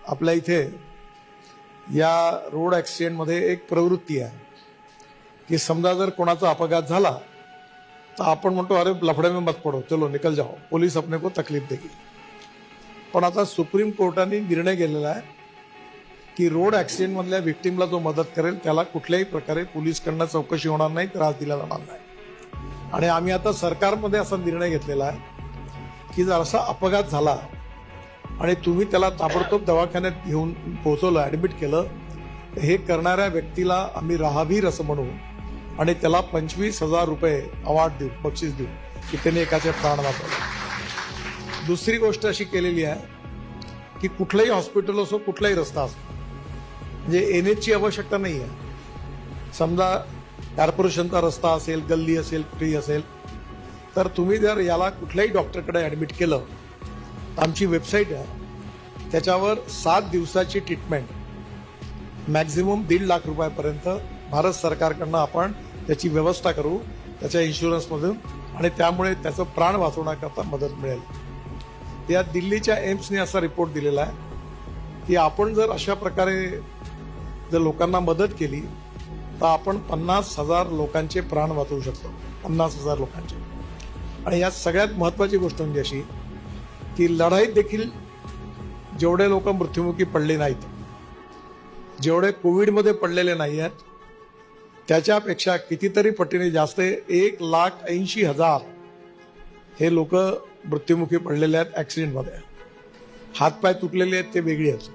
आपल्या इथे या रोड ॲक्सिडेंटमध्ये एक प्रवृत्ती आहे की समजा जर कोणाचा अपघात झाला तर आपण म्हणतो अरे लफड़े में मत पड़ो, चलो निकल जाओ, पोलीस अपने को तकलीफ देगी. पण आता सुप्रीम कोर्टाने निर्णय केलेला आहे की रोड ॲक्सिडेंटमधल्या व्हिक्टीमला जो मदत करेल त्याला कुठल्याही प्रकारे पोलीसकडनं चौकशी होणार नाही, त्रास दिला जाणार नाही. आणि आम्ही आता सरकारमध्ये असा निर्णय घेतलेला आहे की जर असा अपघात झाला आणि तुम्ही त्याला ताबडतोब दवाखान्यात घेऊन पोहोचवलं, ॲडमिट केलं, तर हे करणाऱ्या व्यक्तीला आम्ही राहावीर असं म्हणू आणि त्याला 25,000 रुपये अवॉर्ड देऊ, बक्षीस देऊ की त्याने एकाचे प्राण वाचवले. दुसरी गोष्ट अशी केलेली आहे की कुठलंही हॉस्पिटल असो, कुठलाही रस्ता असो, म्हणजे एनएचची आवश्यकता नाही आहे. समजा कॉर्पोरेशनचा रस्ता असेल, गल्ली असेल, कुठेही असेल, तर तुम्ही जर याला कुठल्याही डॉक्टरकडे ॲडमिट केलं तर आमची वेबसाईट आहे, त्याच्यावर 7 दिवसाची ट्रीटमेंट मॅक्झिमम 1.5 लाख रुपयापर्यंत भारत सरकारकडनं आपण त्याची व्यवस्था करू त्याच्या इन्शुरन्समधून, आणि त्यामुळे त्याचं प्राण वाचवण्याकरता मदत मिळेल. या दिल्लीच्या एम्सने असा रिपोर्ट दिलेला आहे की आपण जर अशा प्रकारे जर लोकांना मदत केली तर आपण 50,000 लोकांचे प्राण वाचवू शकतो, 50,000 लोकांचे. आणि यात सगळ्यात महत्त्वाची गोष्ट म्हणजे अशी की लढाईत देखील जेवढे लोक मृत्युमुखी पडले नाहीत, जेवढे कोविडमध्ये पडलेले नाही आहेत, त्याच्यापेक्षा कितीतरी पटीने जास्त 1,80,000 हे लोक मृत्युमुखी पडलेले आहेत ॲक्सिडेंटमध्ये. हातपाय तुटलेले आहेत ते वेगळी आहेत.